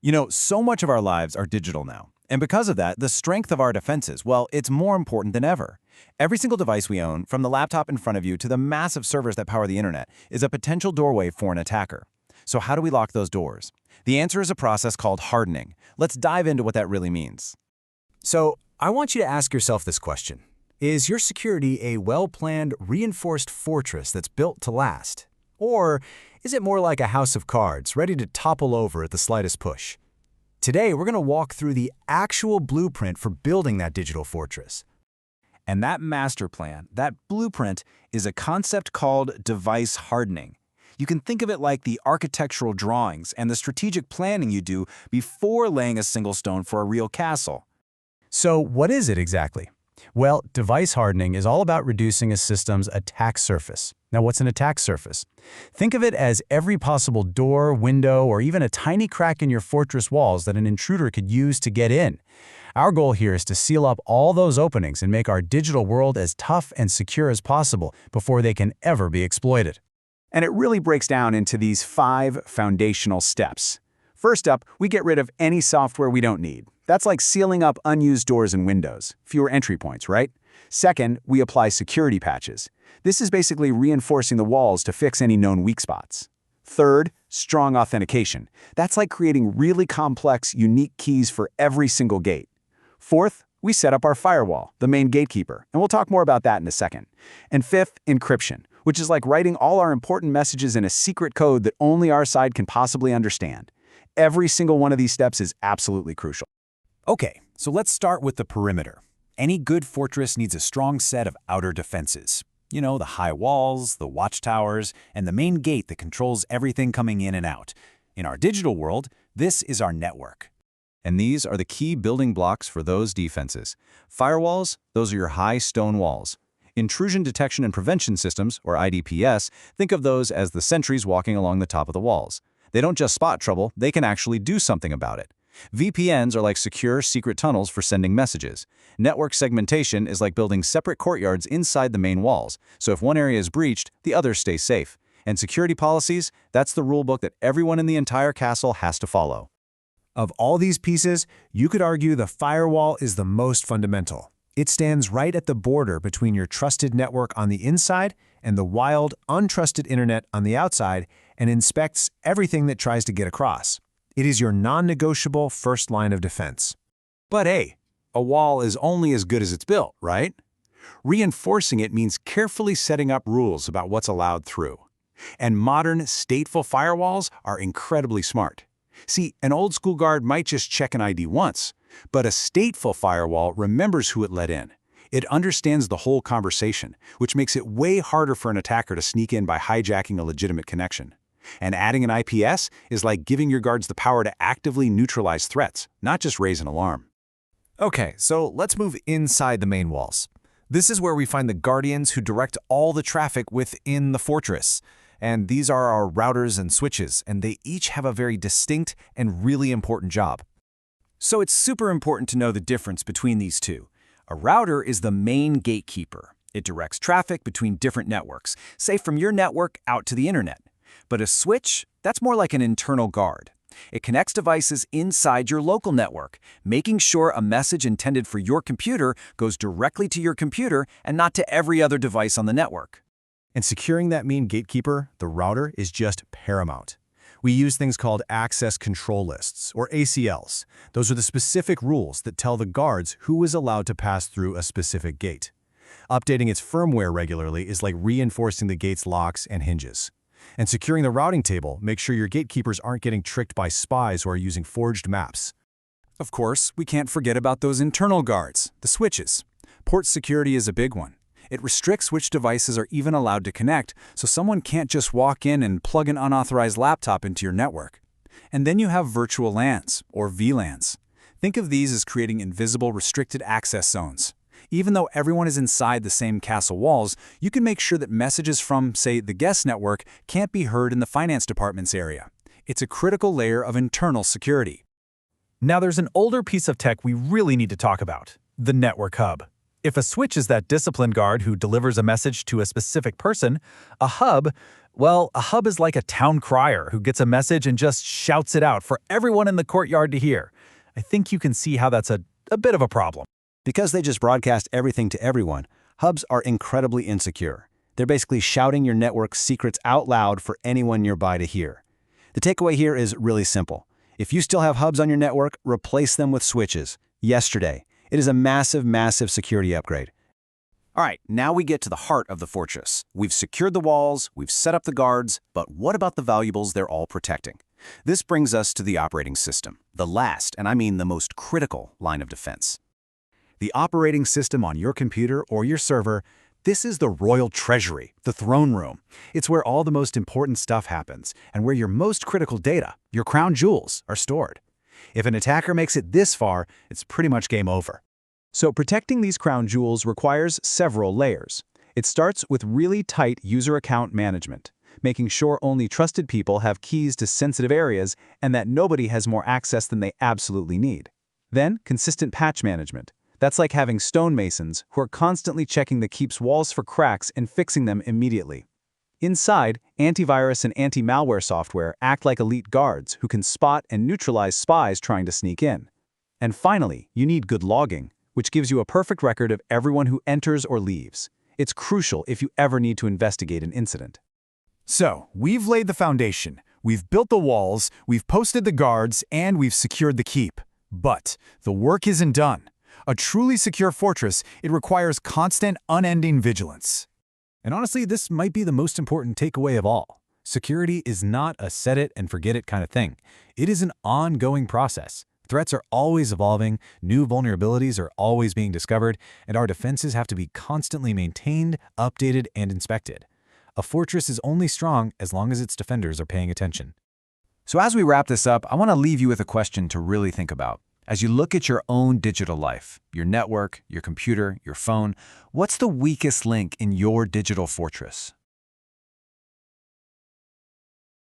So much of our lives are digital now. And because of that, the strength of our defenses, well, it's more important than ever. Every single device we own, from the laptop in front of you to the massive servers that power the internet, is a potential doorway for an attacker. So how do we lock those doors? The answer is a process called hardening. Let's dive into what that really means. So, I want you to ask yourself this question. Is your security a well-planned, reinforced fortress that's built to last? Or is it more like a house of cards, ready to topple over at the slightest push? Today, we're going to walk through the actual blueprint for building that digital fortress. And that master plan, that blueprint, is a concept called device hardening. You can think of it like the architectural drawings and the strategic planning you do before laying a single stone for a real castle. So, what is it exactly? Well, device hardening is all about reducing a system's attack surface. Now, what's an attack surface? Think of it as every possible door, window, or even a tiny crack in your fortress walls that an intruder could use to get in. Our goal here is to seal up all those openings and make our digital world as tough and secure as possible before they can ever be exploited. And it really breaks down into these 5 foundational steps. First up, we get rid of any software we don't need. That's like sealing up unused doors and windows, fewer entry points, right? Second, we apply security patches. This is basically reinforcing the walls to fix any known weak spots. Third, strong authentication. That's like creating really complex, unique keys for every single gate. Fourth, we set up our firewall, the main gatekeeper, and we'll talk more about that in a second. And fifth, encryption, which is like writing all our important messages in a secret code that only our side can possibly understand. Every single one of these steps is absolutely crucial. Okay, so let's start with the perimeter. Any good fortress needs a strong set of outer defenses. The high walls, the watchtowers, and the main gate that controls everything coming in and out. In our digital world, this is our network. And these are the key building blocks for those defenses. Firewalls, those are your high stone walls. Intrusion detection and prevention systems, or IDPS, think of those as the sentries walking along the top of the walls. They don't just spot trouble, they can actually do something about it. VPNs are like secure, secret tunnels for sending messages. Network segmentation is like building separate courtyards inside the main walls, so if one area is breached, the others stay safe. And security policies, that's the rulebook that everyone in the entire castle has to follow. Of all these pieces, you could argue the firewall is the most fundamental. It stands right at the border between your trusted network on the inside and the wild, untrusted internet on the outside and inspects everything that tries to get across. It is your non-negotiable first line of defense. But hey, a wall is only as good as it's built, right? Reinforcing it means carefully setting up rules about what's allowed through. And modern, stateful firewalls are incredibly smart. See, an old-school guard might just check an ID once, but a stateful firewall remembers who it let in. It understands the whole conversation, which makes it way harder for an attacker to sneak in by hijacking a legitimate connection. And adding an IPS is like giving your guards the power to actively neutralize threats, not just raise an alarm. Okay, so let's move inside the main walls. This is where we find the guardians who direct all the traffic within the fortress. And these are our routers and switches, and they each have a very distinct and really important job. So it's super important to know the difference between these two. A router is the main gatekeeper. It directs traffic between different networks, say from your network out to the internet. But a switch, that's more like an internal guard. It connects devices inside your local network, making sure a message intended for your computer goes directly to your computer and not to every other device on the network. And securing that main gatekeeper, the router, is just paramount. We use things called access control lists, or ACLs. Those are the specific rules that tell the guards who is allowed to pass through a specific gate. Updating its firmware regularly is like reinforcing the gate's locks and hinges. And securing the routing table makes sure your gatekeepers aren't getting tricked by spies who are using forged maps. Of course, we can't forget about those internal guards, the switches. Port security is a big one. It restricts which devices are even allowed to connect, so someone can't just walk in and plug an unauthorized laptop into your network. And then you have virtual LANs, or VLANs. Think of these as creating invisible restricted access zones. Even though everyone is inside the same castle walls, you can make sure that messages from, say, the guest network can't be heard in the finance department's area. It's a critical layer of internal security. Now there's an older piece of tech we really need to talk about, the network hub. If a switch is that disciplined guard who delivers a message to a specific person, a hub, Well, a hub is like a town crier who gets a message and just shouts it out for everyone in the courtyard to hear. I think you can see how that's a bit of a problem. Because they just broadcast everything to everyone, hubs are incredibly insecure. They're basically shouting your network's secrets out loud for anyone nearby to hear. The takeaway here is really simple. If you still have hubs on your network, replace them with switches. Yesterday. It is a massive, massive security upgrade. All right, now we get to the heart of the fortress. We've secured the walls, we've set up the guards, but what about the valuables they're all protecting? This brings us to the operating system, the last, and I mean the most critical, line of defense. The operating system on your computer or your server, this is the royal treasury, the throne room. It's where all the most important stuff happens and where your most critical data, your crown jewels, are stored. If an attacker makes it this far, it's pretty much game over. So protecting these crown jewels requires several layers. It starts with really tight user account management, making sure only trusted people have keys to sensitive areas and that nobody has more access than they absolutely need. Then, consistent patch management. That's like having stonemasons who are constantly checking the keep's walls for cracks and fixing them immediately. Inside, antivirus and anti-malware software act like elite guards who can spot and neutralize spies trying to sneak in. And finally, you need good logging, which gives you a perfect record of everyone who enters or leaves. It's crucial if you ever need to investigate an incident. So, we've laid the foundation, we've built the walls, we've posted the guards, and we've secured the keep. But the work isn't done. A truly secure fortress, it requires constant, unending vigilance. And honestly, this might be the most important takeaway of all. Security is not a set-it-and-forget-it kind of thing. It is an ongoing process. Threats are always evolving, new vulnerabilities are always being discovered, and our defenses have to be constantly maintained, updated, and inspected. A fortress is only strong as long as its defenders are paying attention. So as we wrap this up, I want to leave you with a question to really think about. As you look at your own digital life, your network, your computer, your phone, what's the weakest link in your digital fortress?